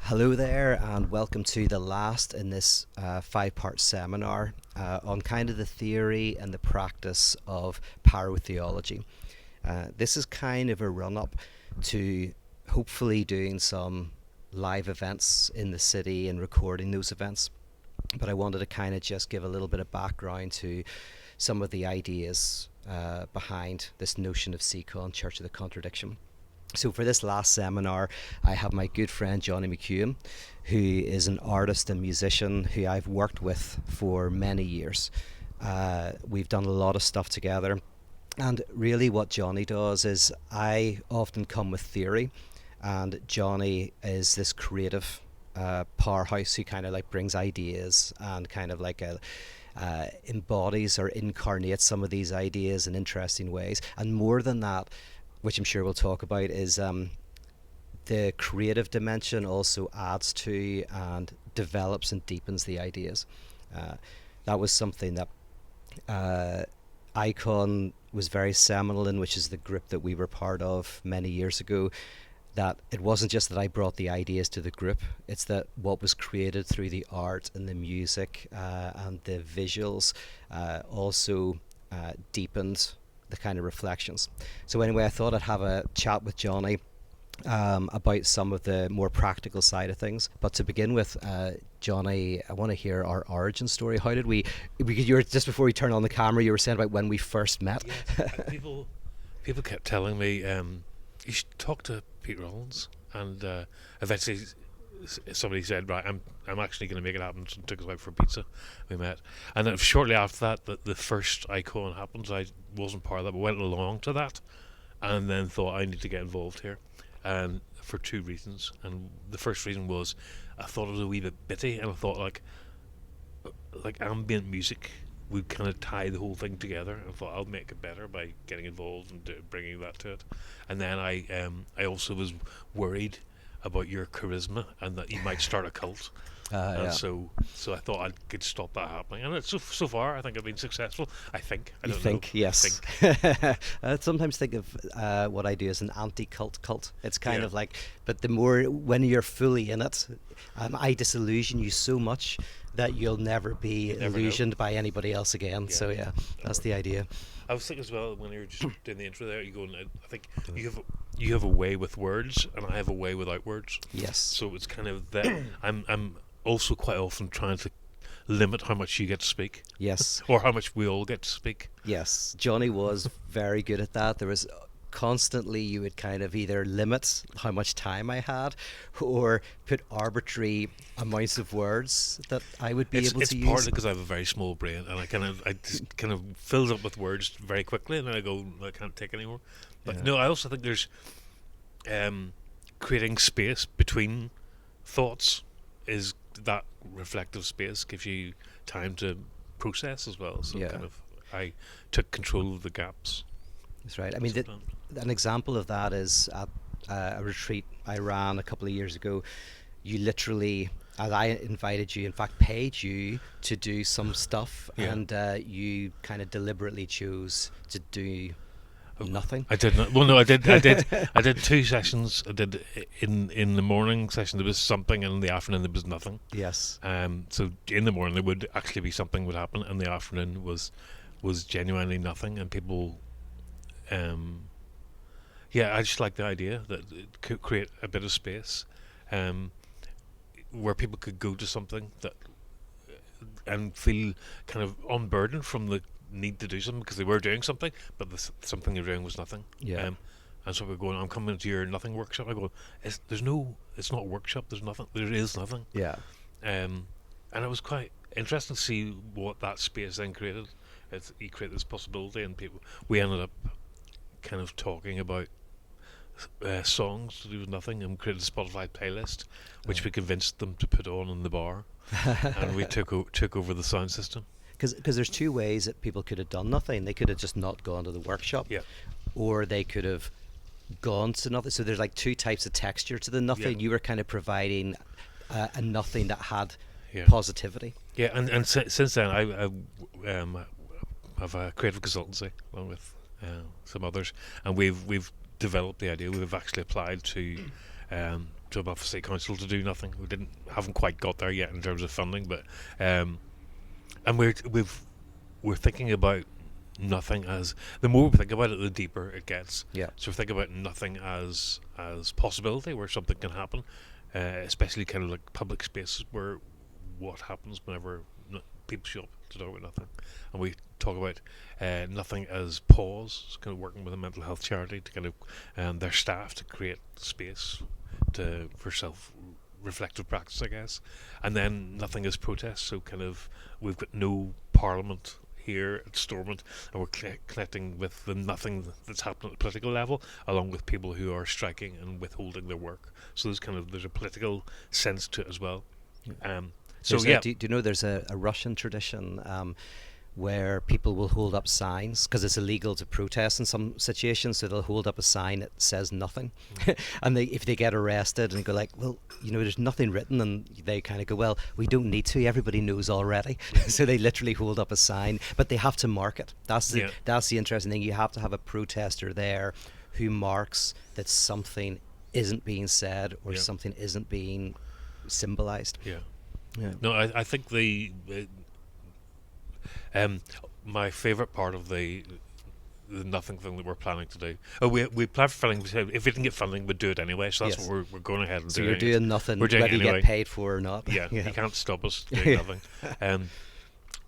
Hello there, and welcome to the last in this five-part seminar on kind of the theory and the practice of parotheology. This is kind of a run-up to hopefully doing some live events in the city and recording those events. But I wanted to kind of just give a little bit of background to some of the ideas behind this notion of CCON, Church of the Contradiction. So for this last seminar, I have my good friend Johnny McEwen, who is an artist and musician who I've worked with for many years. We've done a lot of stuff together. And really what Johnny does is I often come with theory, and Johnny is this creative powerhouse who kind of like brings ideas and kind of like embodies or incarnates some of these ideas in interesting ways. And more than that, which I'm sure we'll talk about, is the creative dimension also adds to and develops and deepens the ideas. That was something that Icon was very seminal in, which is the group that we were part of many years ago. That it wasn't just that I brought the ideas to the group, it's that what was created through the art and the music and the visuals also deepened the kind of reflections. So anyway, I thought I'd have a chat with Johnny about some of the more practical side of things. But to begin with, Johnny, I want to hear our origin story. How did we you were, just before we turned on the camera, you were saying about when we first met. Yes, people kept telling me, you should talk to Pete Rollins, and eventually somebody said, right, I'm actually going to make it happen, and took us out for pizza. We met, and then shortly after that, the first Icon happens. I wasn't part of that, but went along to that, and then thought I need to get involved here, and for two reasons. And the first reason was I thought it was a wee bit bitty, and I thought like ambient music would kind of tie the whole thing together. I thought I'll make it better by getting involved and bringing that to it. And then I also was worried about your charisma and that you might start a cult. Yeah. So I thought I could stop that happening, and so far I think I've been successful. I think. I You don't think, know. yes. I think. I sometimes think of what I do as an anti-cult cult. It's kind Yeah. of like, but the more when you're fully in it, I disillusion you so much that you'll never be You never know. illusioned by anybody else again. Yeah. So yeah, that's the idea. I was thinking as well when you were just doing the intro there. You go, I think you have a way with words, and I have a way without words. Yes. So it's kind of that. I'm also quite often trying to limit how much you get to speak, Yes. or how much we all get to speak. Yes. Johnny was very good at that. There was constantly you would kind of either limit how much time I had or put arbitrary amounts of words that I would be able It's to partly use. because I have a very small brain, and I just kind of fills up with words very quickly, and then I go, I can't take anymore. But Yeah. no, I also think there's creating space between thoughts is that reflective space gives you time to process as well. So Yeah. kind of I took control of the gaps. That's right. I mean, sometimes. an example of that is at a retreat I ran a couple of years ago. You literally, as I invited you, in fact, paid you to do some stuff, Yeah. and you kind of deliberately chose to do nothing. I did not. Well, no, I did. I did two sessions. I did in the morning session there was something, and in the afternoon there was nothing. Yes. So in the morning there would actually be something would happen, and the afternoon was genuinely nothing, and people. Yeah, I just like the idea that it could create a bit of space, where people could go to something that and feel kind of unburdened from the need to do something because they were doing something, but something they were doing was nothing. Yeah. And so we're going, I'm coming to your nothing workshop. I go, it's not a workshop. There's nothing. There is nothing. Yeah. And it was quite interesting to see what that space then created. You create this possibility, and we ended up kind of talking about songs to do with nothing, and created a Spotify playlist, which we convinced them to put on in the bar, and we took over the sound system. Because there's two ways that people could have done nothing. They could have just not gone to the workshop, Yeah. or they could have gone to nothing. So there's like two types of texture to the nothing. Yeah. You were kind of providing a nothing that had Yeah. positivity. Yeah, and since then I have a creative consultancy along with some others, and we've developed the idea. We've actually applied to to Belfast City Council to do nothing. We haven't quite got there yet in terms of funding, but and we're thinking about nothing as, the more we think about it, the deeper it gets. Yeah. So we think about nothing as possibility, where something can happen, especially kind of like public spaces where what happens whenever people show up to talk about nothing, and we talk about nothing as pause. So kind of working with a mental health charity to kind of their staff to create space for self-reflective practice, I guess, and then nothing as protest. So kind of we've got no parliament here at Stormont, and we're connecting with the nothing that's happening at the political level, along with people who are striking and withholding their work. So there's a political sense to it as well. So yeah, do you know there's a Russian tradition where people will hold up signs because it's illegal to protest in some situations, so they'll hold up a sign that says nothing, and if they get arrested and go like, well, there's nothing written, and they kind of go, well, we don't need to, everybody knows already. So they literally hold up a sign, but they have to mark it. That's the interesting thing. You have to have a protester there who marks that something isn't being said or something isn't being symbolized. Yeah. No, I think my favourite part of the nothing thing that we're planning to do. We plan for funding. If we didn't get funding, we'd do it anyway. So that's what we're going ahead and doing. So you're doing nothing, we're doing whether you anyway. get paid for or not. Yeah, you can't stop us doing nothing.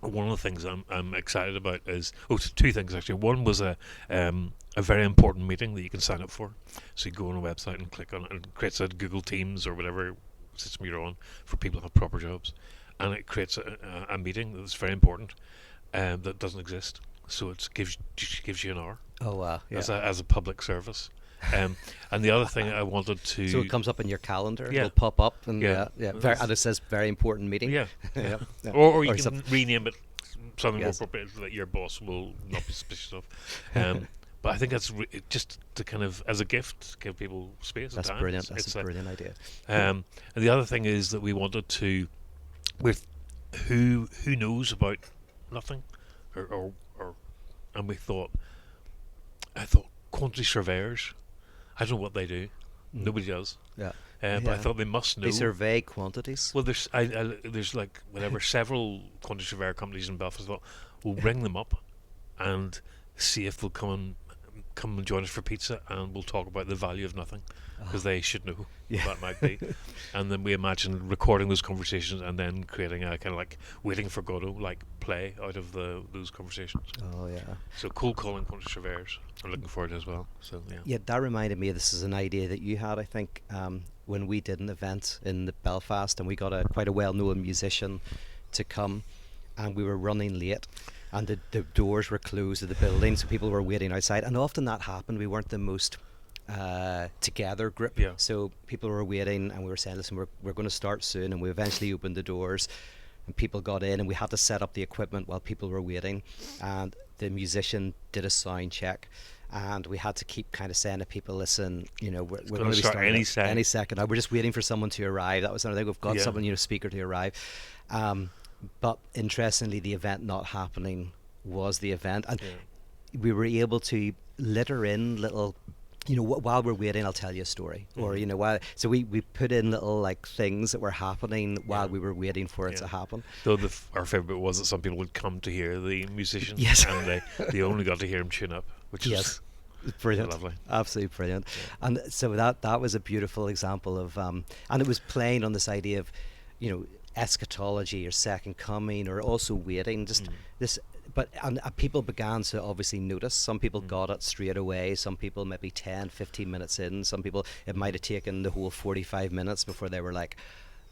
One of the things I'm excited about is two things actually. One was a very important meeting that you can sign up for. So you go on a website and click on it, and it creates a Google Teams or whatever system you're on for people who have proper jobs, and it creates a meeting that's very important that doesn't exist. So it gives you an hour. Oh wow! Yeah. As a public service. And the other thing I wanted to, so it comes up in your calendar. Yeah. It'll pop up and and it says very important meeting. Yeah. Yeah. Or you can rename it something more appropriate that your boss will not be suspicious of. But I think that's just to kind of, as a gift, give people space and time. That's brilliant. That's a brilliant idea. And the other thing is that we wanted to, with who knows about nothing, or and I thought quantity surveyors. I don't know what they do. Nobody does. Yeah. But I thought they must know. They survey quantities. Well, there's like several quantity surveyor companies in Belfast. I thought we'll ring them up and see if they'll come and join us for pizza, and we'll talk about the value of nothing, because they should know what that might be. And then we imagine recording those conversations and then creating a kind of like Waiting for Godot like play out of those conversations. Oh yeah. So cold calling quantity surveyors. I'm looking forward to it as well. So yeah. Yeah, that reminded me. This is an idea that you had, I think, when we did an event in Belfast, and we got quite a well-known musician to come, and we were running late. And the doors were closed of the building, so people were waiting outside. And often that happened. We weren't the most together group. Yeah. So people were waiting, and we were saying, listen, we're going to start soon. And we eventually opened the doors, and people got in, and we had to set up the equipment while people were waiting. And the musician did a sound check. And we had to keep kind of saying to people, listen, we're going to be starting any second. Now, we're just waiting for someone to arrive. That was another thing. We've got someone, speaker to arrive. But interestingly, the event not happening was the event, and we were able to litter in little, while we're waiting, I'll tell you a story, or so we put in little like things that were happening while we were waiting for it to happen. Though our favourite was that some people would come to hear the musician, and they only got to hear him tune up, which is brilliant, lovely, absolutely brilliant. And so that was a beautiful example of, and it was playing on this idea of, eschatology or second coming, or also waiting, just this. But and people began to obviously notice. Some people got it straight away. Some people maybe 10, 15 minutes in. Some people, it might have taken the whole 45 minutes before they were like,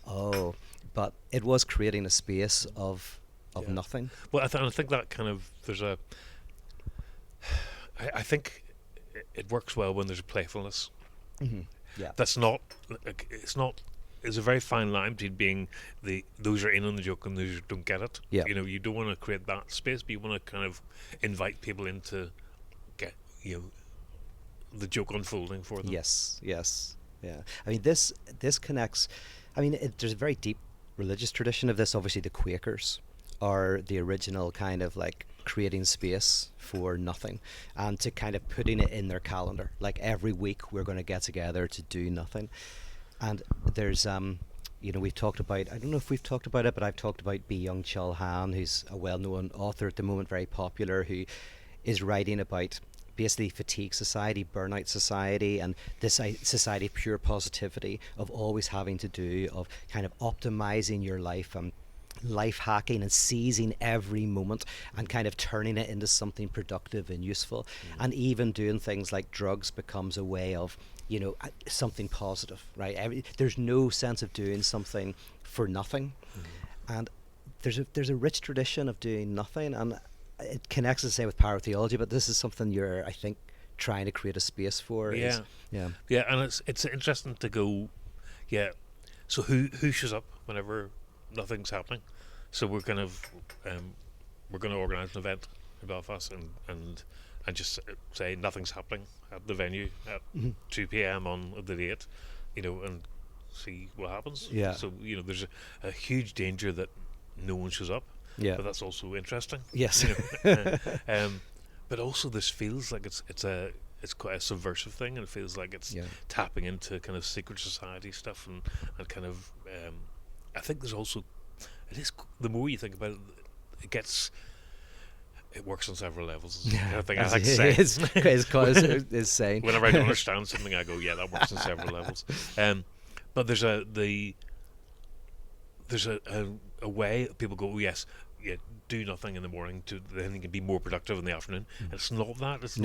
oh. But it was creating a space of nothing. Well, I think that kind of, there's a, I think it works well when there's a playfulness. Mm-hmm. Yeah. That's not, there's a very fine line between being those are in on the joke and those who don't get it. Yeah. You don't want to create that space, but you want to kind of invite people in to get the joke unfolding for them. Yes. Yeah. I mean, this connects. I mean, there's a very deep religious tradition of this. Obviously, the Quakers are the original kind of like creating space for nothing, and to kind of putting it in their calendar. Like every week, we're going to get together to do nothing. And there's we've talked about, I don't know if we've talked about it, but I've talked about Byung-Chul Han, who's a well-known author at the moment, very popular, who is writing about basically fatigue society, burnout society, and this society of pure positivity, of always having to do, of kind of optimizing your life and life hacking and seizing every moment and kind of turning it into something productive and useful. And even doing things like drugs becomes a way of, something positive, right? There's no sense of doing something for nothing. And there's a rich tradition of doing nothing, and it connects, to say, with power theology, but this is something you're, I think, trying to create a space for. Yeah, yeah, and it's interesting to go. Yeah, so who shows up whenever nothing's happening? So we're kind of we're going to organise an event in Belfast and just say nothing's happening at the venue at 2 p.m. on the date, and see what happens. Yeah. So there's a huge danger that no one shows up. Yeah. But that's also interesting. Yes. But also this feels like it's quite a subversive thing, and it feels like it's tapping into kind of secret society stuff and kind of I think there's also, it is, the more you think about it, it works on several levels. I think I like to say is saying whenever I don't understand something, I go, yeah, that works on several levels. But there's a way people go, oh, yes, do nothing in the morning then you can be more productive in the afternoon. And it's not that. It's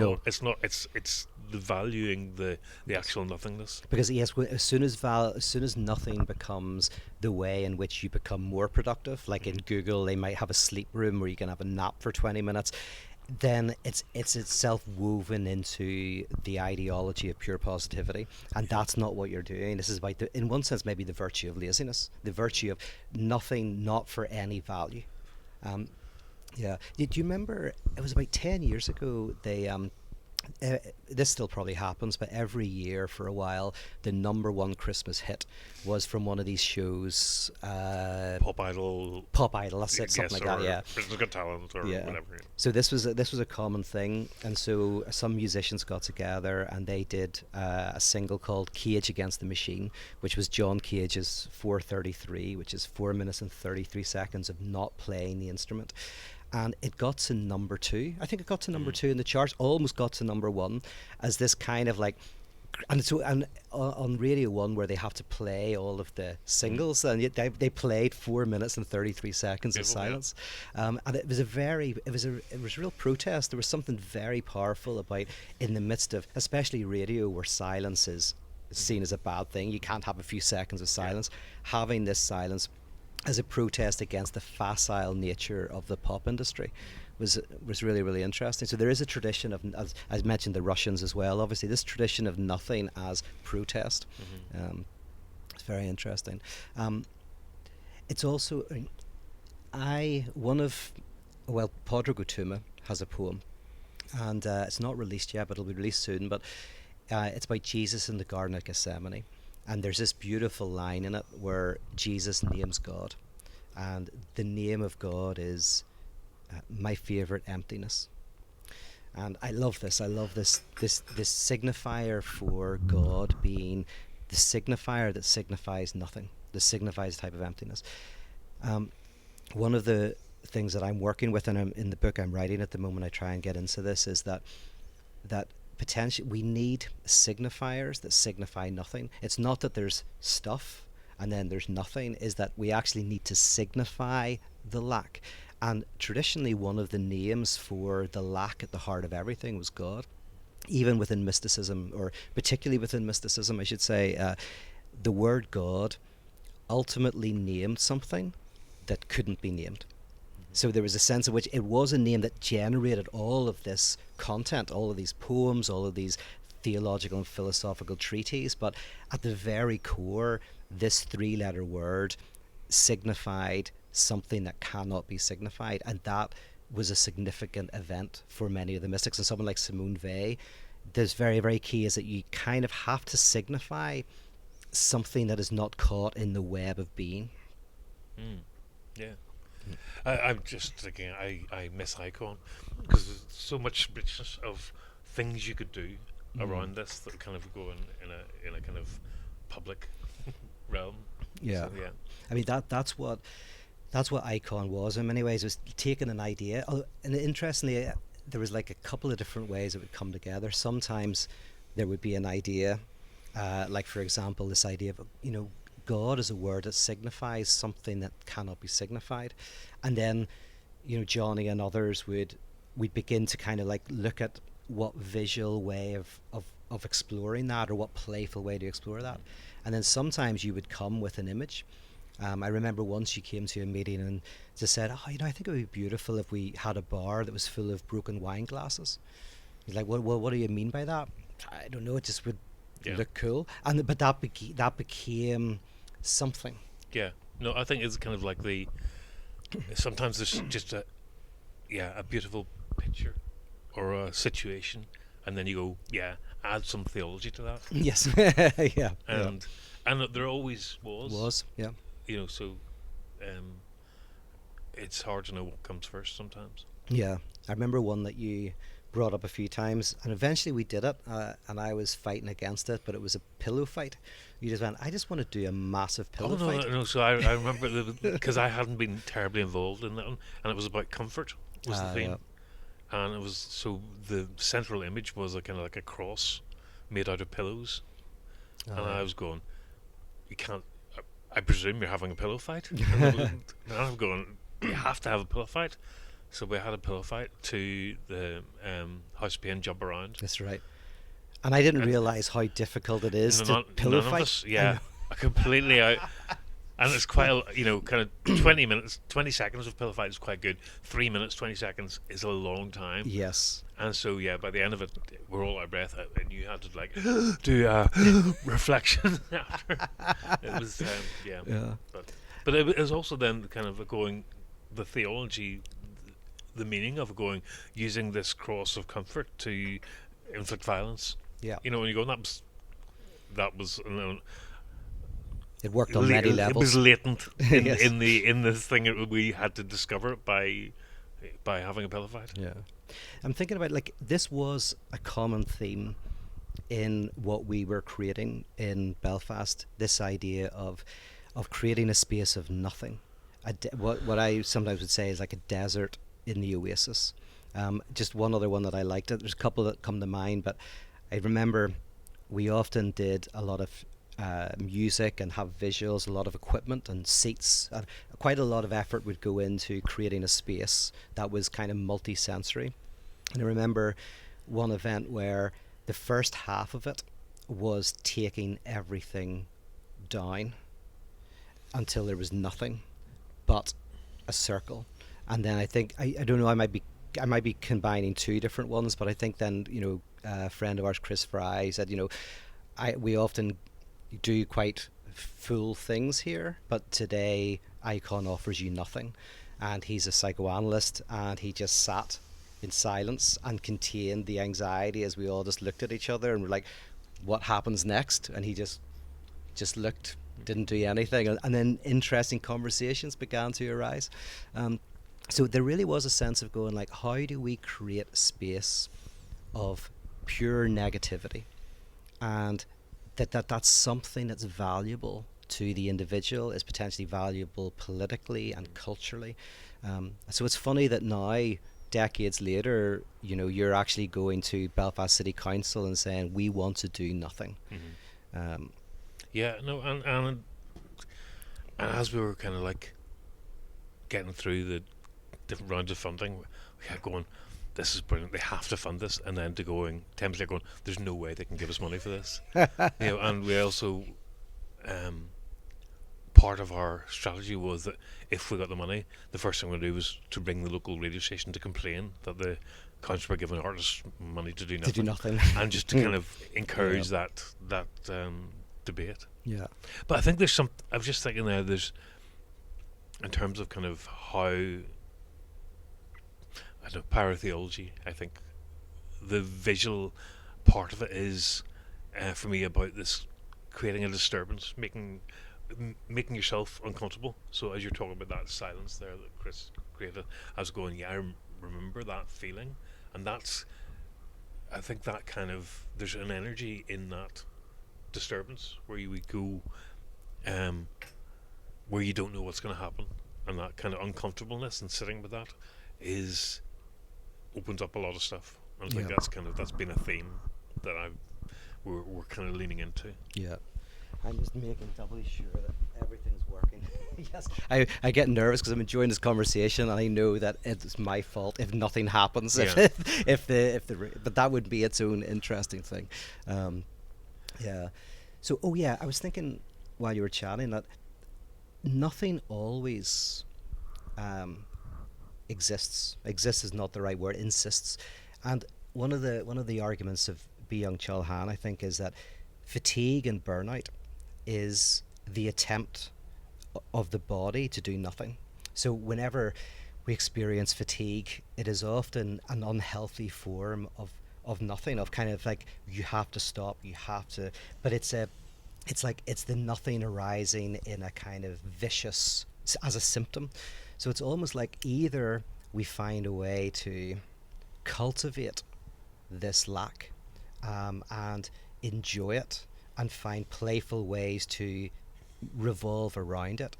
the valuing the actual nothingness. Because yes, as soon as nothing becomes the way in which you become more productive, like in Google, they might have a sleep room where you can have a nap for 20 minutes. Then it's itself woven into the ideology of pure positivity, and that's not what you're doing. This is about, in one sense, maybe the virtue of laziness, the virtue of nothing, not for any value. Do you remember, it was about 10 years ago, they this still probably happens, but every year for a while, the #1 Christmas hit was from one of these shows. Pop Idol. That's it, something like that. Yeah. Britain's Got Talent or whatever. So this was a common thing, and so some musicians got together and they did a single called "Cage Against the Machine," which was John Cage's 4:33, which is 4 minutes and 33 seconds of not playing the instrument. And it got to #2. I think it got to #2 in the charts, almost got to #1, as this kind of like, and on Radio 1, where they have to play all of the singles, and yet they played 4 minutes and 33 seconds of silence. And it was a real protest. There was something very powerful about, in the midst of, especially radio, where silence is seen as a bad thing. You can't have a few seconds of silence. Having this silence as a protest against the facile nature of the pop industry was really, really interesting. So there is a tradition of, as I mentioned, the Russians as well, obviously, this tradition of nothing as protest. It's very interesting. It's also, Padre Gutuma has a poem, and it's not released yet, but it'll be released soon, but it's about Jesus in the Garden of Gethsemane. And there's this beautiful line in it where Jesus names God, and the name of God is my favorite, emptiness. And I love this. I love this signifier for God being the signifier that signifies nothing, that signifies a type of emptiness. One of the things that I'm working with, and in the book I'm writing at the moment, I try and get into this, is that potentially we need signifiers that signify nothing. It's not that there's stuff and then there's nothing, is that we actually need to signify the lack. And traditionally, one of the names for the lack at the heart of everything was God. Even within mysticism, or particularly within mysticism, I should say, the word God ultimately named something that couldn't be named. So there was a sense in which it was a name that generated all of this content, all of these poems, all of these theological and philosophical treatises, but at the very core, this 3-letter word signified something that cannot be signified, and that was a significant event for many of the mystics. And someone like Simone Weil, there's very, very key is that you kind of have to signify something that is not caught in the web of being. Yeah. I'm just thinking, I miss Icon, because there's so much richness of things you could do around this that kind of go in a kind of public realm. Yeah. So yeah. I mean that's what icon was in many ways. It was taking an idea, and interestingly, there was like a couple of different ways it would come together. Sometimes there would be an idea, like for example, this idea of God is a word that signifies something that cannot be signified, and then Johnny and others we'd begin to kind of like look at what visual way of exploring that, or what playful way to explore that. And then sometimes you would come with an image. I remember once you came to a meeting and just said, "Oh, I think it would be beautiful if we had a bar that was full of broken wine glasses." He's like, "Well, what do you mean by that?" I don't know. It just would Yeah. look cool, and but that became something. Yeah. No, I think it's kind of like sometimes there's just a beautiful picture or a situation, and then you go, yeah, add some theology to that. Yes, yeah, And there always was. yeah. So it's hard to know what comes first sometimes. Yeah, I remember one that you brought up a few times, and eventually we did it, and I was fighting against it, but it was a pillow fight. You just went, I just want to do a massive pillow fight. No. So I remember because I hadn't been terribly involved in that one, and it was about comfort was the theme, and it was so the central image was a kind of like a cross made out of pillows, and I was going, you can't. I presume you're having a pillow fight. And I'm going, you have to have a pillow fight. So we had a pillow fight to the house pain jump around. That's right. And I didn't realise how difficult it is to pillow fight. Us, yeah, completely out. And it's quite kind of 20 minutes, 20 seconds of pillow fight is quite good. 3 minutes, 20 seconds is a long time. Yes. And so, yeah, by the end of it, we're all out of breath, and you had to, like, do reflection after. It was, yeah. But it was also then kind of the theology, the meaning of going, using this cross of comfort to inflict violence. Yeah. When you go, that was it worked on many levels. It was latent in this thing that we had to discover by having a pillow fight. Yeah, I'm thinking about, like, this was a common theme in what we were creating in Belfast. This idea of creating a space of nothing. What I sometimes would say is like a desert in the Oasis. Just one other one that I liked. There's a couple that come to mind, but I remember we often did a lot of music and have visuals, a lot of equipment and seats. Quite a lot of effort would go into creating a space that was kind of multi-sensory. And I remember one event where the first half of it was taking everything down until there was nothing but a circle. And then I think I don't know, I might be combining two different ones, but I think then a friend of ours, Chris Fry, said we often do quite full things here, but today Icon offers you nothing. And he's a psychoanalyst, and he just sat in silence and contained the anxiety as we all just looked at each other and were like, what happens next? And he just looked, didn't do anything, and then interesting conversations began to arise. So there really was a sense of going, like, how do we create a space of pure negativity, and that's something that's valuable to the individual, is potentially valuable politically and culturally. So it's funny that now, decades later, you're actually going to Belfast City Council and saying, we want to do nothing. Mm-hmm. And as we were kind of like getting through the different rounds of funding, we kept going, this is brilliant, they have to fund this, and then to going 10 minutes going, there's no way they can give us money for this. And we also part of our strategy was that if we got the money, the first thing we're going to do was to bring the local radio station to complain that the council were giving artists money to do nothing. And just to kind of encourage that debate. Yeah. But I think there's I was just thinking there's, in terms of kind of how, I don't know, paratheology, I think the visual part of it is, for me, about this creating a disturbance, making yourself uncomfortable. So as you're talking about that silence there that Chris created, I was going, I remember that feeling, and I think that kind of, there's an energy in that disturbance where you would go, um, where you don't know what's going to happen, and that kind of uncomfortableness and sitting with that is opens up a lot of stuff. And I think Yeah. that's been a theme that we're kind of leaning into. Yeah. I'm just making doubly sure that everything's working. Yes, I get nervous because I'm enjoying this conversation, and I know that it's my fault if nothing happens. Yeah. But that would be its own interesting thing. Um, yeah. So, oh yeah, I was thinking while you were chatting that nothing always um, exists. Exists is not the right word. Insists, and one of the arguments of Byung Chul Han, I think, is that fatigue and burnout is the attempt of the body to do nothing. So whenever we experience fatigue, it is often an unhealthy form of nothing, of kind of like you have to stop, you have to, but it's like it's the nothing arising in a kind of vicious as a symptom. So it's almost like either we find a way to cultivate this lack and enjoy it and find playful ways to revolve around it,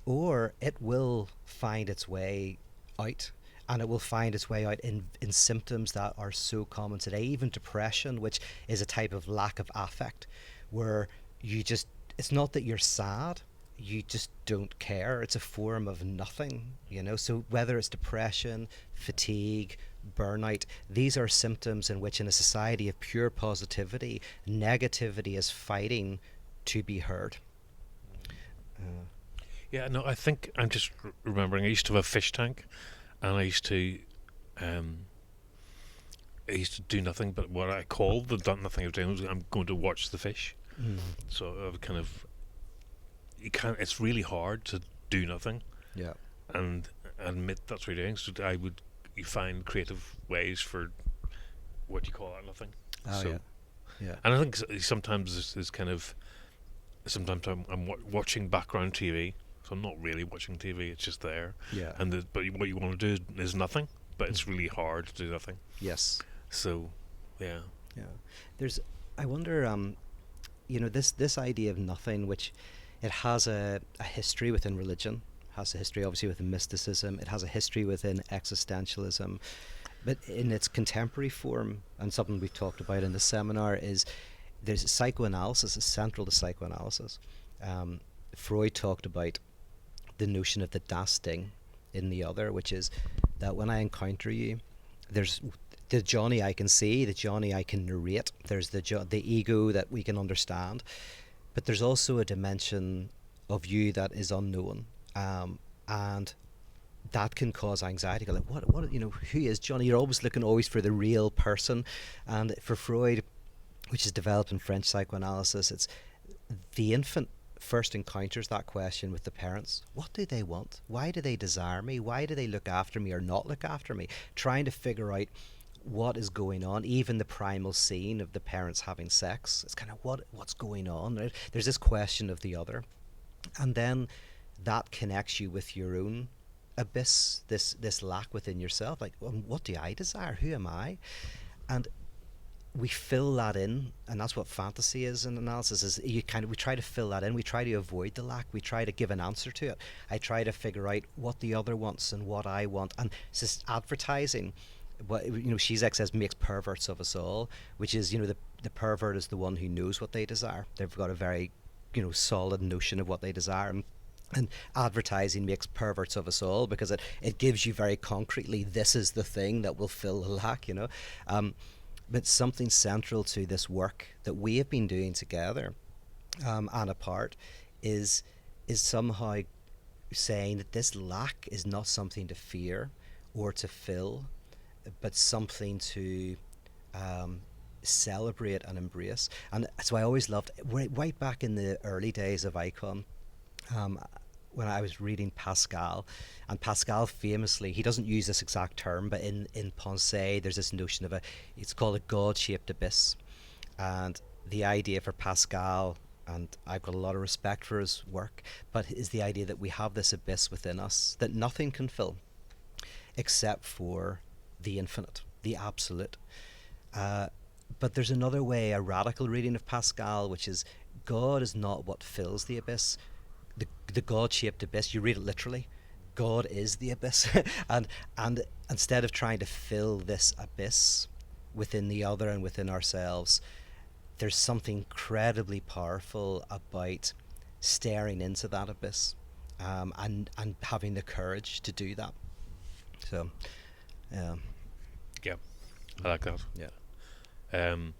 or it will find its way out. And it will find its way out in symptoms that are so common today, even depression, which is a type of lack of affect, where you just, it's not that you're sad, you just don't care. It's a form of nothing. So whether it's depression, fatigue, burnout, these are symptoms in which, in a society of pure positivity, negativity is fighting to be heard. Uh, Yeah, no, I think I'm just remembering. I used to have a fish tank, and um, I used to do nothing. But what I called the nothing I was doing was I'm going to watch the fish. mm, So I would kind of, you can't. It's really hard to do nothing yeah. and admit that's what you're doing. So you find creative ways for what you call that nothing. Oh So, yeah. Yeah. and I think sometimes there's kind of sometimes I'm watching background TV, so I'm not really watching TV. It's just there, Yeah. but what you want to do is nothing. But it's really hard to do nothing. Yes. So, yeah, Yeah. There's. I wonder. This idea of nothing, which it has a history within religion, has a history obviously within mysticism. It has a history within existentialism, but in its contemporary form, and something we've talked about in the seminar, is there's psychoanalysis is central to psychoanalysis. Freud talked about the notion of the das Ding in the other, which is that when I encounter you, there's the Johnny I can see, the Johnny I can narrate. There's the ego that we can understand, but there's also a dimension of you that is unknown, and that can cause anxiety. Go like, what, who is Johnny? You're always for the real person, and for Freud, which is developed in French psychoanalysis, it's the infant first encounters that question with the parents. What do they want? Why do they desire me? Why do they look after me or not look after me? Trying to figure out what is going on. Even the primal scene of the parents having sex, it's kind of what's going on, right? There's this question of the other, and then that connects you with your own abyss, this lack within yourself. Like, what do I desire? Who am I? And we fill that in, and that's what fantasy is in analysis. Is we try to fill that in. We try to avoid the lack. We try to give an answer to it. I try to figure out what the other wants and what I want. And it's just advertising. What Zizek says makes perverts of us all, which is the pervert is the one who knows what they desire. They've got a very solid notion of what they desire. And advertising makes perverts of us all because it gives you very concretely, this is the thing that will fill the lack. But something central to this work that we have been doing together and apart is somehow saying that this lack is not something to fear or to fill, but something to celebrate and embrace. And so I always loved, right back in the early days of Icon, when I was reading Pascal, and Pascal famously, he doesn't use this exact term, but in Pensée there's this notion of it's called a God-shaped abyss. And the idea for Pascal, and I've got a lot of respect for his work, but is the idea that we have this abyss within us that nothing can fill except for the infinite, the absolute. But there's another way, a radical reading of Pascal, which is God is not what fills the abyss. The God-shaped abyss, you read it literally, God is the abyss. and instead of trying to fill this abyss within the other and within ourselves, there's something incredibly powerful about staring into that abyss, and having the courage to do that. So, Yeah, I like that. yeah. Um,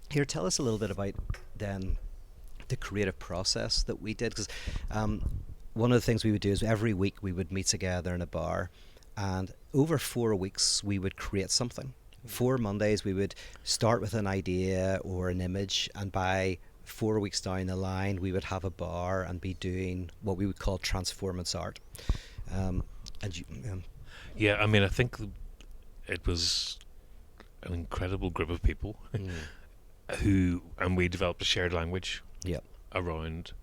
Here, tell us a little bit about then the creative process that we did, because one of the things we would do is every week we would meet together in a bar, and over 4 weeks we would create something. 4 Mondays we would start with an idea or an image, and by 4 weeks down the line we would have a bar and be doing what we would call transformance art. And you, yeah, I mean, I think it was an incredible group of people and we developed a shared language yeah, around,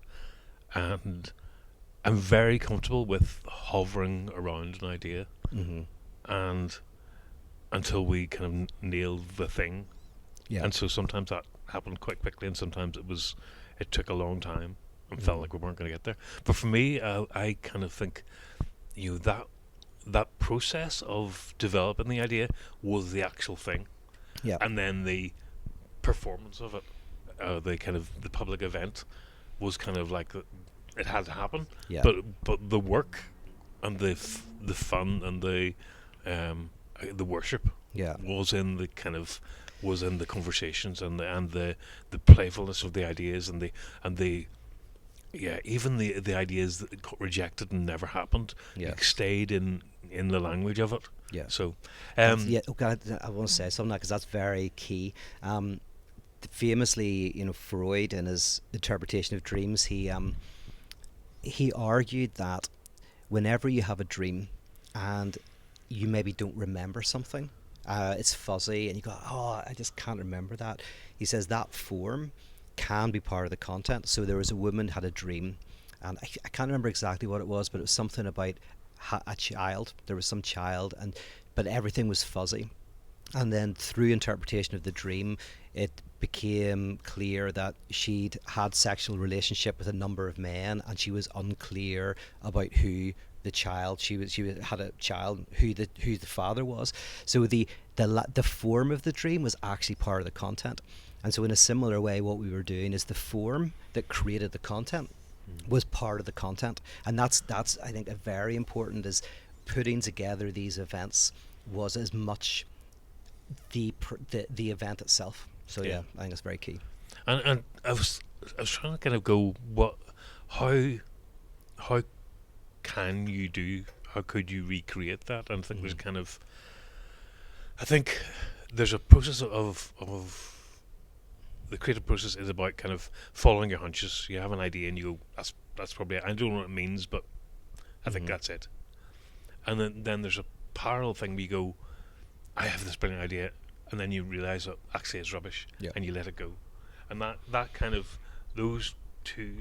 and I'm very comfortable with hovering around an idea, mm-hmm. and until we kind of nailed the thing. Yeah, And so sometimes that happened quite quickly, and sometimes it took a long time and felt like we weren't going to get there. But for me, I kind of think, that process of developing the idea was the actual thing, yeah, and then the performance of it, the public event, was kind of like it had to happen. yeah, But the work and the fun and the worship yeah, was in the conversations and the playfulness of the ideas and the even the ideas that got rejected and never happened, yeah, like, stayed in the language of it. yeah. So Yeah, okay, I want to say something because that's very key. Famously, Freud, in his interpretation of dreams, he argued that whenever you have a dream and you maybe don't remember something, it's fuzzy, and you go, "Oh, I just can't remember that." He says that form can be part of the content. So there was a woman had a dream, and I can't remember exactly what it was, but it was something about a child. There was some child, but everything was fuzzy. And then through interpretation of the dream, it became clear that she'd had sexual relationship with a number of men, and she was unclear about who the child she had a child who the father was. So the form of the dream was actually part of the content. And so in a similar way, what we were doing is the form that created the content was part of the content. And that's I think a very important, is putting together these events was as much the event itself. So yeah, I think it's very key. And I was trying to kind of go, how could you recreate that? And I think I think there's a process of the creative process is about kind of following your hunches. You have an idea and you go, that's probably it. I don't know what it means, but I think that's it. And then there's a parallel thing where you go, I have this brilliant idea, and then you realise that actually it's rubbish, and you let it go. And that kind of, those two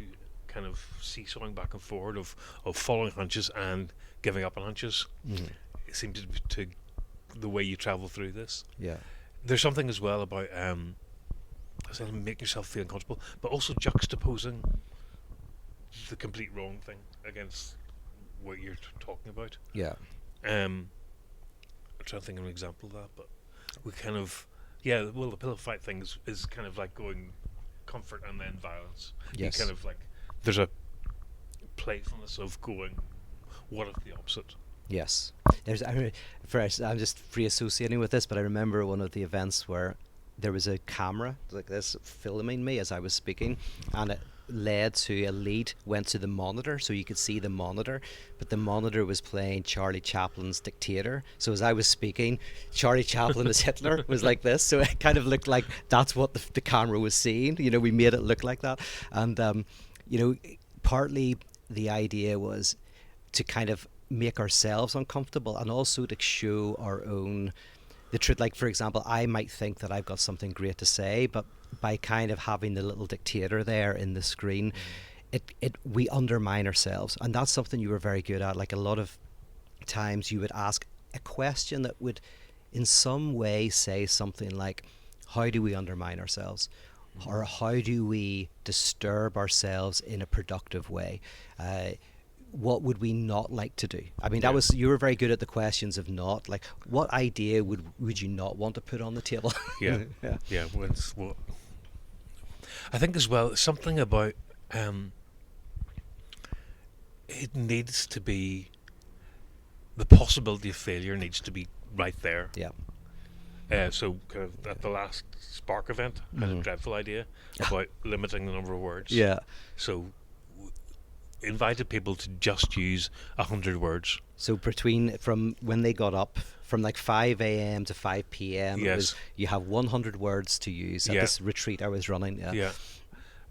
kind of seesawing back and forward of following hunches and giving up on hunches, it seems to the way you travel through this. Yeah. There's something as well about making yourself feel uncomfortable, but also juxtaposing the complete wrong thing against what you're talking about. Yeah. I'm trying to think of an example of that, but we kind of, the pillow fight thing is kind of like going comfort and then violence. Yes. You kind of like, there's a playfulness of going, what if the opposite? Yes. I'm just free associating with this, but I remember one of the events where there was a camera like this filming me as I was speaking, and it led to a lead went to the monitor, so you could see the monitor, but the monitor was playing Charlie Chaplin's Dictator. So as I was speaking, Charlie Chaplin as Hitler was like this, so it kind of looked like that's what the camera was seeing. We made it look like that. And partly the idea was to kind of make ourselves uncomfortable and also to show our own the truth. Like, for example, I might think that I've got something great to say, but by kind of having the little dictator there in the screen, we undermine ourselves. And that's something you were very good at. Like, a lot of times you would ask a question that would in some way say something like, how do we undermine ourselves? or how do we disturb ourselves in a productive way? What would we not like to do? I mean, that was, you were very good at the questions of not, like, what idea would you not want to put on the table? Yeah. Yeah. Yeah. Well, I think as well something about it needs to be, the possibility of failure needs to be right there. Yeah. So kind of at the last Spark event, I had a dreadful idea about limiting the number of words. Yeah. So invited people to just use 100 words. So from when they got up, from like 5 a.m. to 5 p.m., it was, you have 100 words to use at this retreat I was running. Yeah. Yeah.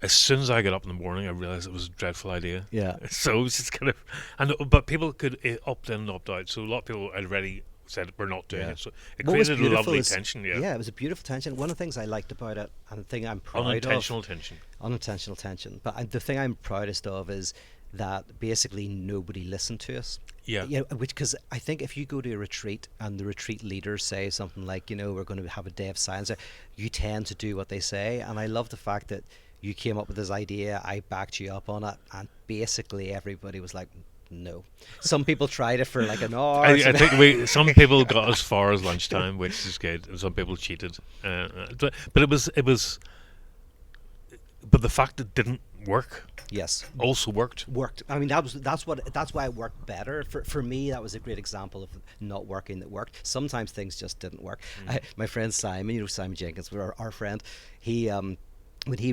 As soon as I got up in the morning, I realised it was a dreadful idea. Yeah. So it was just kind of, but people could opt in and opt out. So a lot of people had already said we're not doing it. So it created a lovely tension. Yeah. It was a beautiful tension. One of the things I liked about it, and the thing I'm proud unintentional of, tension. Unintentional tension. But the thing I'm proudest of is that basically nobody listened to us. Yeah. Because I think if you go to a retreat and the retreat leaders say something like, we're going to have a day of silence, you tend to do what they say. And I love the fact that you came up with this idea, I backed you up on it, and basically everybody was like, no. Some people tried it for like an hour. I think some people got as far as lunchtime, which is good, and some people cheated. But it was, but the fact it didn't work, yes, also worked. I mean, that's why it worked better. For me, that was a great example of not working that worked. Sometimes things just didn't work. My friend Simon, Simon Jenkins, our friend, he when he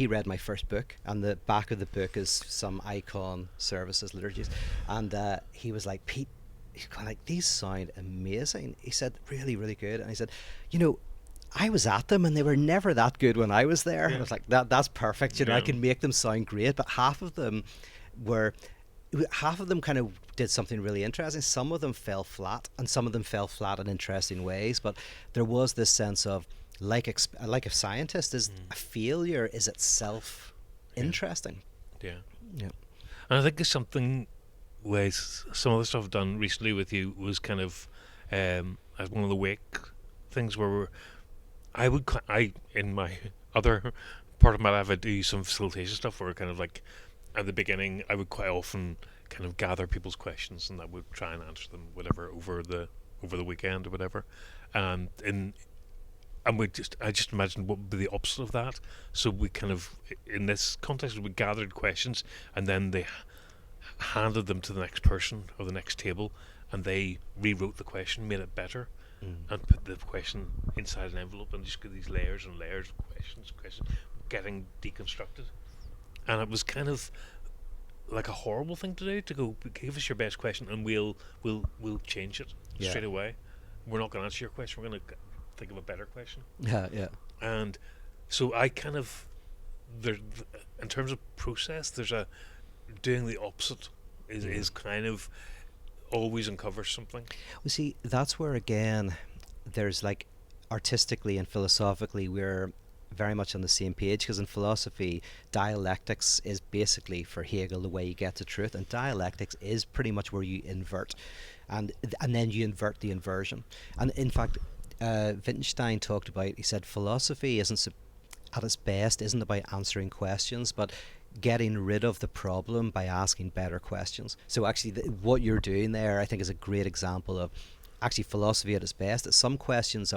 read my first book, and the back of the book is some icon services liturgies, and he was like, Pete, he's kind of like, these sound amazing. He said, really, really good. And he said, I was at them and they were never that good when I was there. And I was like, that's perfect. I can make them sound great, but half of them kind of did something really interesting. Some of them fell flat, and some of them fell flat in interesting ways. But there was this sense of, like a scientist, is a failure is itself interesting. Yeah. Yeah. And I think it's something where some of the stuff I've done recently with you was kind of as one of the wake things where I in my other part of my life I do some facilitation stuff where kind of like at the beginning I would quite often kind of gather people's questions and I would try and answer them whatever over the weekend or whatever, and I just imagined what would be the opposite of that. So we kind of, in this context, we gathered questions and then they handed them to the next person or the next table, and they rewrote the question, made it better, and put the question inside an envelope, and just got these layers and layers of questions getting deconstructed. And it was kind of like a horrible thing to do, to go, give us your best question and we'll change it straight away. We're not going to answer your question, we're going to think of a better question. Yeah. And so I kind of, in terms of process, there's doing the opposite is kind of always uncovers something. Well, see, that's where again there's like artistically and philosophically we're very much on the same page, because in philosophy dialectics is basically, for Hegel, the way you get to truth, and dialectics is pretty much where you invert and then you invert the inversion. And in fact Wittgenstein talked about, he said philosophy isn't at its best isn't about answering questions, but getting rid of the problem by asking better questions. So actually what you're doing there, I think, is a great example of actually philosophy at its best. That some questions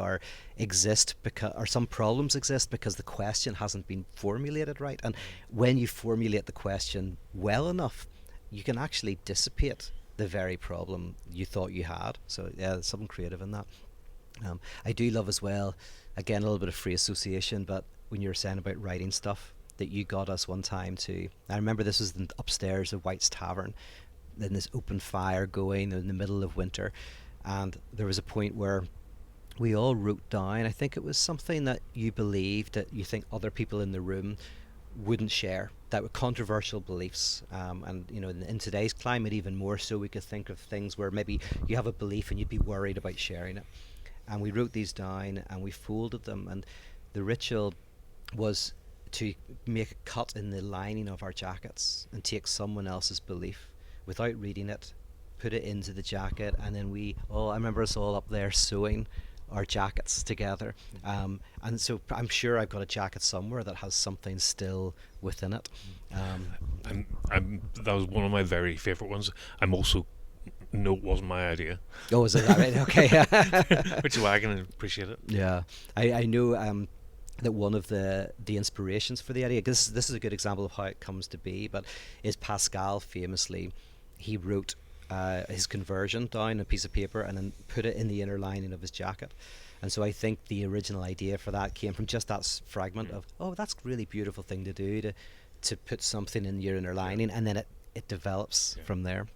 exist because, or some problems exist because the question hasn't been formulated right, and when you formulate the question well enough, you can actually dissipate the very problem you thought you had. So yeah, there's something creative in that. I do love as well, again, a little bit of free association, but when you were saying about writing stuff, that you got us one time to, I remember this was upstairs of White's Tavern, in this open fire going in the middle of winter, and there was a point where we all wrote down, I think it was something that you believed that you think other people in the room wouldn't share, that were controversial beliefs, and in today's climate even more so, we could think of things where maybe you have a belief and you'd be worried about sharing it. And we wrote these down and we folded them, and the ritual was to make a cut in the lining of our jackets and take someone else's belief without reading it, put it into the jacket, and then I remember us all up there sewing our jackets together. And so I'm sure I've got a jacket somewhere that has something still within it. That was one of my very favourite ones. I'm also no, it wasn't my idea. Oh, is it that right? Okay. Which is why I can appreciate it. Yeah, I know that one of the inspirations for the idea, because this is a good example of how it comes to be, but is Pascal famously, he wrote his conversion down on a piece of paper and then put it in the inner lining of his jacket. And so I think the original idea for that came from just that fragment of, oh, that's a really beautiful thing to do, to put something in your inner lining, and then it develops from there.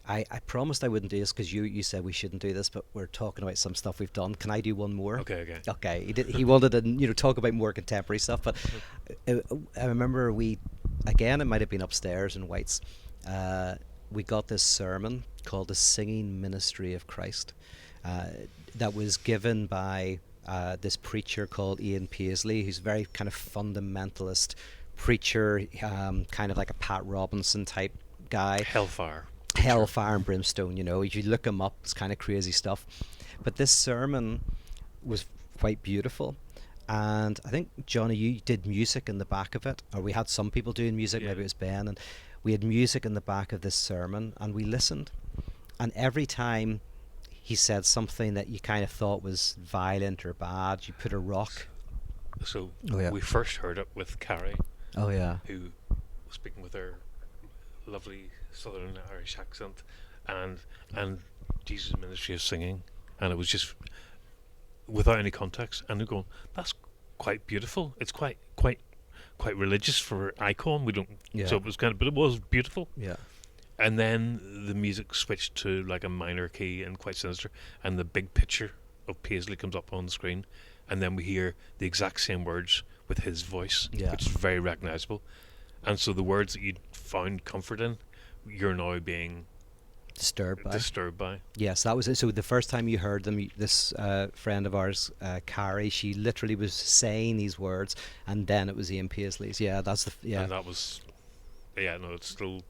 I promised I wouldn't do this because you said we shouldn't do this, but we're talking about some stuff we've done. Can I do one more? Okay. He wanted to talk about more contemporary stuff, but I remember it might have been upstairs in White's. We got this sermon called "The Singing Ministry of Christ," that was given by this preacher called Ian Paisley, who's a very kind of fundamentalist preacher, kind of like a Pat Robinson type guy. Hellfire and brimstone, if you look him up, it's kind of crazy stuff. But this sermon was quite beautiful, and I think, Johnny, you did music in the back of it, or we had some people doing music, maybe it was Ben, and we had music in the back of this sermon, and we listened, and every time he said something that you kind of thought was violent or bad, you put a rock. So we first heard it with Carrie, who was speaking with her lovely Southern Irish accent, and Jesus' ministry of singing, and it was just without any context, and they're going, that's quite beautiful. It's quite religious for icon. We don't. So it was but it was beautiful. Yeah. And then the music switched to like a minor key and quite sinister, and the big picture of Paisley comes up on the screen, and then we hear the exact same words with his voice, which is very recognisable. And so the words that you'd found comfort in, you're now being disturbed by. Yes, that was it. So the first time you heard them, this friend of ours, Carrie, she literally was saying these words, and then it was Ian Paisley's. Yeah, that's and that was, it's still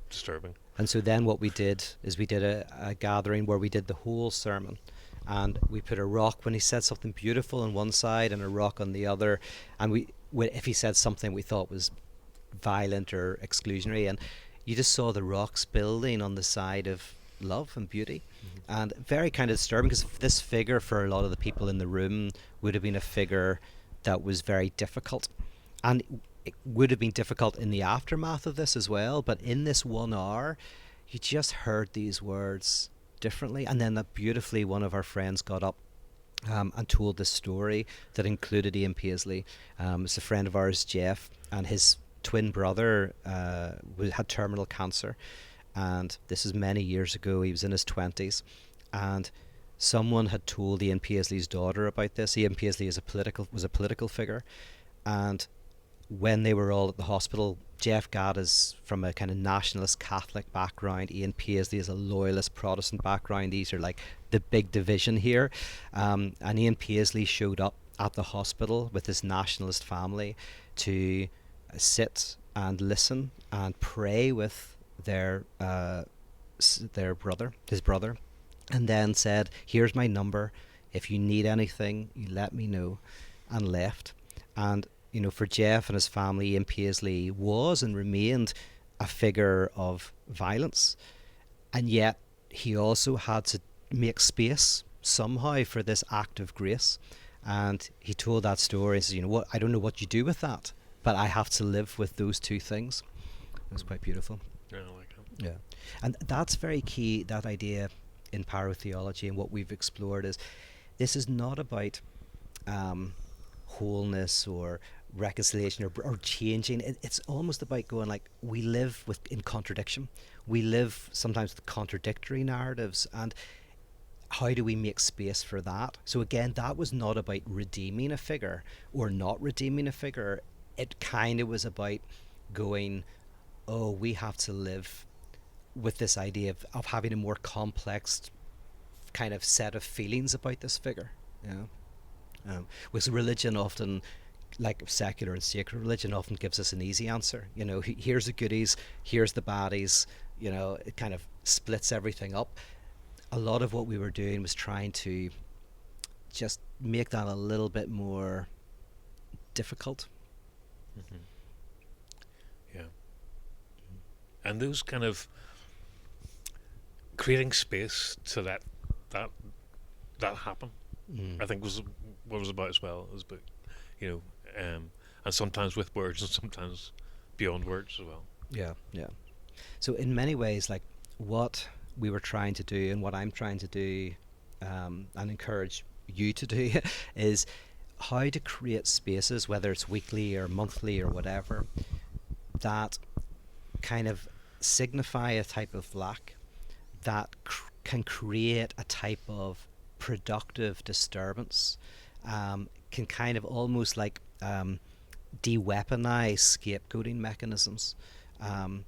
disturbing. And so then what we did is we did a gathering where we did the whole sermon, and we put a rock when he said something beautiful on one side and a rock on the other, and if he said something we thought was violent or exclusionary, and you just saw the rocks building on the side of love and beauty. And very kind of disturbing, because this figure for a lot of the people in the room would have been a figure that was very difficult, and it would have been difficult in the aftermath of this as well, but in this 1 hour you just heard these words differently. And then that beautifully one of our friends got up and told this story that included Ian Paisley. It's a friend of ours, Jeff, and his twin brother had terminal cancer, and this is many years ago. He was in his 20s, and someone had told Ian Paisley's daughter about this. Ian Paisley was a political figure, and when they were all at the hospital, Jeff Gadd is from a kind of nationalist Catholic background. Ian Paisley is a loyalist Protestant background. These are like the big division here, and Ian Paisley showed up at the hospital with his nationalist family to sit and listen and pray with their brother, his brother, and then said, "Here's my number. If you need anything, you let me know," and left. And for Jeff and his family, Ian Paisley was and remained a figure of violence, and yet he also had to make space somehow for this act of grace. And he told that story. He says, "What? I don't know what you do with that, but I have to live with those two things." It was quite beautiful. Yeah, I like it. Yeah, and that's very key, that idea in parotheology, and what we've explored is this is not about wholeness or reconciliation or changing. It's almost about going like, we live in contradiction. We live sometimes with contradictory narratives, and how do we make space for that? So again, that was not about redeeming a figure or not redeeming a figure. It kind of was about going, oh, we have to live with this idea of having a more complex kind of set of feelings about this figure. With religion often, like secular and sacred religion, often gives us an easy answer. Here's the goodies, here's the baddies. It kind of splits everything up. a lot of what we were doing was trying to just make that a little bit more difficult. Hmm. Yeah. And those kind of creating space to let that happen, Mm. I think was what it was about as well. It was about, you know, and sometimes with words and sometimes beyond words as well. Yeah, yeah. So in many ways, like what we were trying to do and what I'm trying to do, and encourage you to do, is how to create spaces, whether it's weekly or monthly or whatever, that kind of signify a type of lack, that can create a type of productive disturbance, can kind of almost like de-weaponize scapegoating mechanisms, um,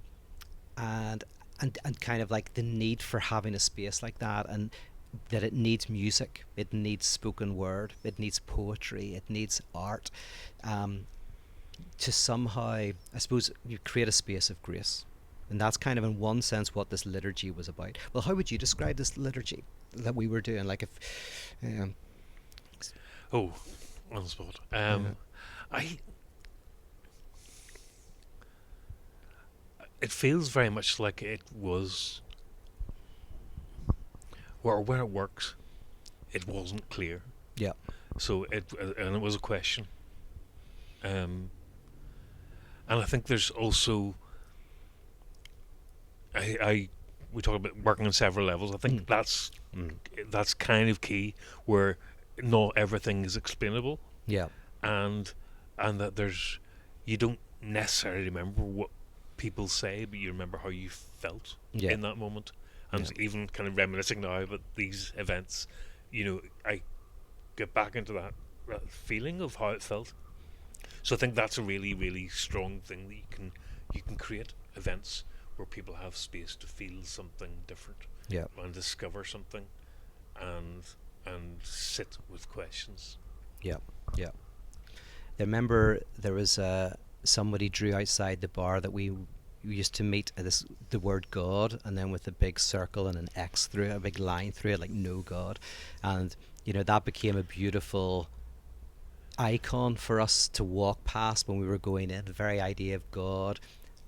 and and kind of like the need for having a space like that, and that it needs music, it needs spoken word, it needs poetry, it needs art, um, to somehow, I suppose, you create a space of grace. And that's kind of, in one sense, what this liturgy was about. Well, how would you describe this liturgy that we were doing? Like, if, um, Oh, on the spot. yeah, I. It feels very much like it was, or where it works, it wasn't clear. yeah, So and it was a question. Um, and I think there's also, I we talk about working on several levels. I think mm, mm, that's kind of key, where not everything is explainable, yeah, and that there's, you don't necessarily remember what people say, but you remember how you felt yeah, in that moment. yeah, And even kind of reminiscing now about these events, I get back into that feeling of how it felt. So I think that's a really, really strong thing, that you can create events where people have space to feel something different yeah, and discover something, and sit with questions. yeah, yeah. I remember there was somebody drew outside the bar that we used to meet, this the word God, and then with a big circle and an X through it, a big line through it, like no God, and that became a beautiful icon for us to walk past when we were going in. The very idea of God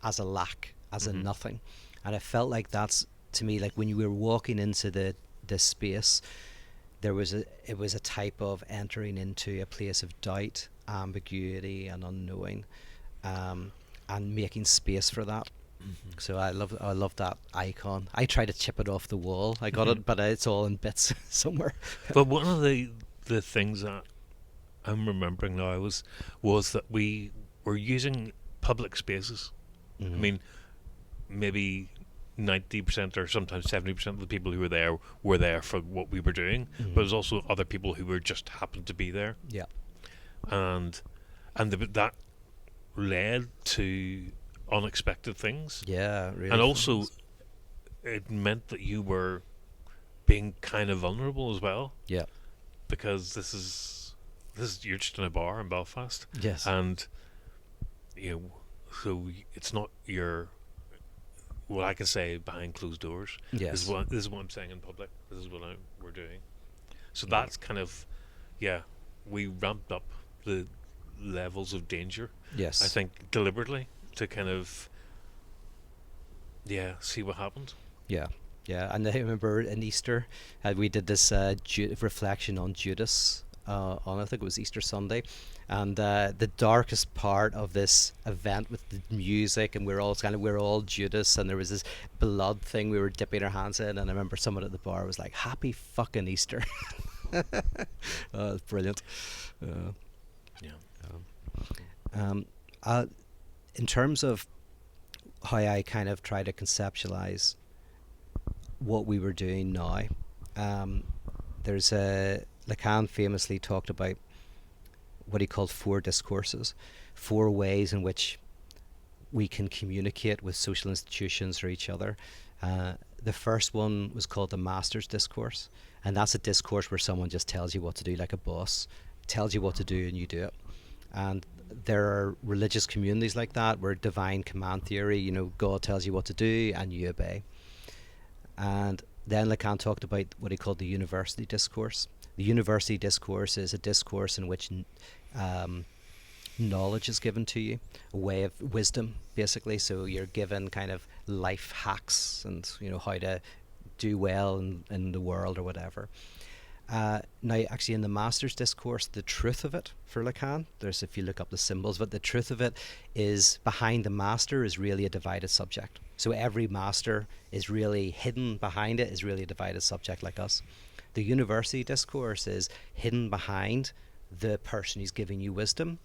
as a lack, as a Hmm. nothing, and I felt like that's, to me, like when you were walking into this space, it was a type of entering into a place of doubt, ambiguity, and unknowing, um, and making space for that. Hmm. So I love that icon. I tried to chip it off the wall. I got Hmm. it, but it's all in bits somewhere. But one of the things that I'm remembering now was that we were using public spaces. I Mm. mean, maybe 90% or sometimes 70% of the people who were there for what we were doing, but Mm. there's also other people who were just happened to be there, Yeah. and that led to unexpected things, Yeah. Really and fun. also it meant that you were being kind of vulnerable as well, Yeah. because this is you're just in a bar in Belfast, Yes. and so it's not your, what I can say behind closed doors. Yes. This is what I'm saying in public. This is what we're doing. So Mm. that's kind of, yeah, we ramped up the levels of danger, I Yes. think, deliberately, to kind of, yeah, see what happened. Yeah. Yeah. And I remember in Easter, we did this reflection on Judas. I think it was Easter Sunday, and the darkest part of this event with the music, and we're all Judas, and there was this blood thing we were dipping our hands in, and I remember someone at the bar was like, "Happy fucking Easter!" It's brilliant. Uh, Yeah. um, uh, in terms of how I kind of try to conceptualize what we were doing now, um, there's a Lacan famously talked about what he called four discourses, four ways in which we can communicate with social institutions or each other. The first one was called the master's discourse, and that's a discourse where someone just tells you what to do, like a boss tells you what to do and you do it. And there are religious communities like that where divine command theory, God tells you what to do and you obey. And Then Lacan talked about what he called the university discourse. The university discourse is a discourse in which knowledge is given to you, a way of wisdom, basically. So you're given kind of life hacks and how to do well in the world or whatever. Now, actually, in the master's discourse, the truth of it for Lacan, there's, if you look up the symbols, but the truth of it is behind the master is really a divided subject. So every master is really hidden behind it, is really a divided subject like us. The university discourse is hidden behind the person who's giving you wisdom,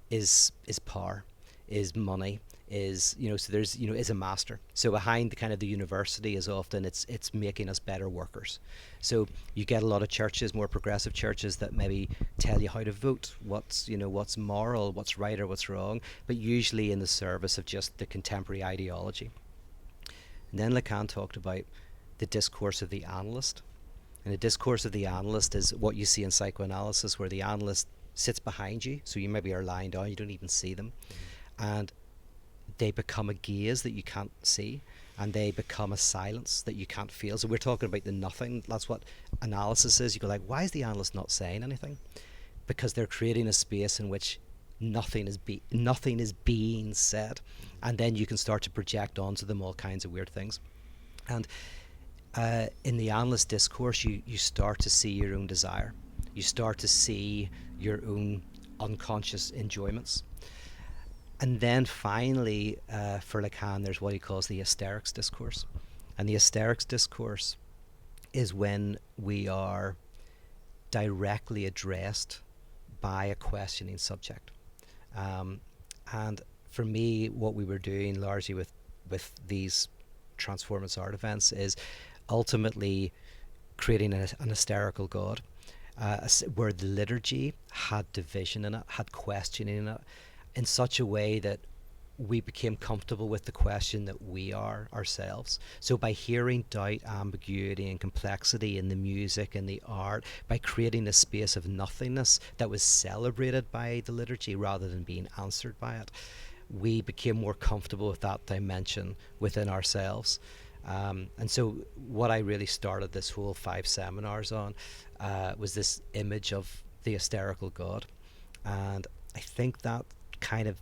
is power, is money, is so there's is a master. So behind the kind of the university is often it's making us better workers. So you get a lot of churches, more progressive churches, that maybe tell you how to vote, what's moral, what's right or what's wrong, but usually in the service of just the contemporary ideology. And then Lacan talked about the discourse of the analyst. And the discourse of the analyst is what you see in psychoanalysis, where the analyst sits behind you, so you maybe are lying down, you don't even see them, and they become a gaze that you can't see, and they become a silence that you can't feel. So we're talking about the nothing. That's what analysis is. You go like, why is the analyst not saying anything? Because they're creating a space in which nothing is being said, and then you can start to project onto them all kinds of weird things. And in the analyst discourse, you start to see your own desire. You start to see your own unconscious enjoyments. And then finally, for Lacan, there's what he calls the hysterics discourse. And the hysterics discourse is when we are directly addressed by a questioning subject. And for me, what we were doing largely with these transformance art events is ultimately creating an hysterical God, where the liturgy had division in it, had questioning in it, in such a way that we became comfortable with the question that we are ourselves. So by hearing doubt, ambiguity and complexity in the music and the art, by creating a space of nothingness that was celebrated by the liturgy rather than being answered by it, we became more comfortable with that dimension within ourselves. And so what I really started this whole 5 seminars on was this image of the hysterical God. And I think that kind of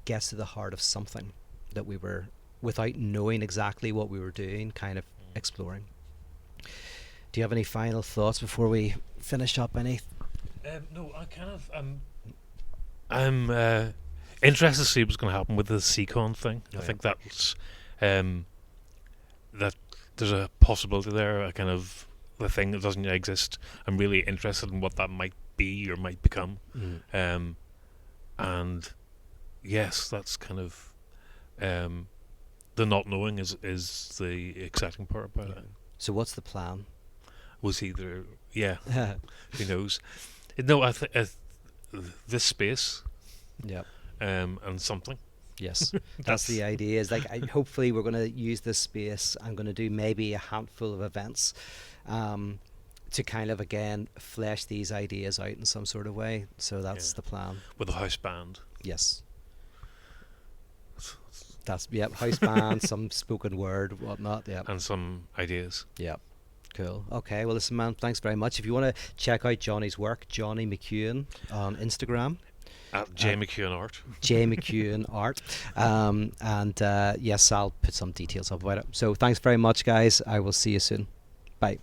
gets to the heart of something that we were, without knowing exactly what we were doing, kind of exploring. Do you have any final thoughts before we finish up? Any? No, I kind of I'm interested to see what's going to happen with the CCon thing. I think that's that there's a possibility there, a kind of the thing that doesn't exist. I'm really interested in what that might be or might become. And yes, that's kind of the not knowing is the exciting part about it. So what's the plan? Was either who knows? No, I think this space, and something. Yes, that's the idea. Is like hopefully we're going to use this space. I'm going to do maybe a handful of events to kind of again flesh these ideas out in some sort of way. So that's the plan. With a house band. Yes. That's house band, some spoken word, whatnot. And some ideas. Cool. Okay. Well, listen, man. Thanks very much. If you want to check out Johnny's work, Johnny McEwen on Instagram. At J McEwen Art. J McEwen Art. And yes, I'll put some details up about it. So thanks very much, guys. I will see you soon. Bye.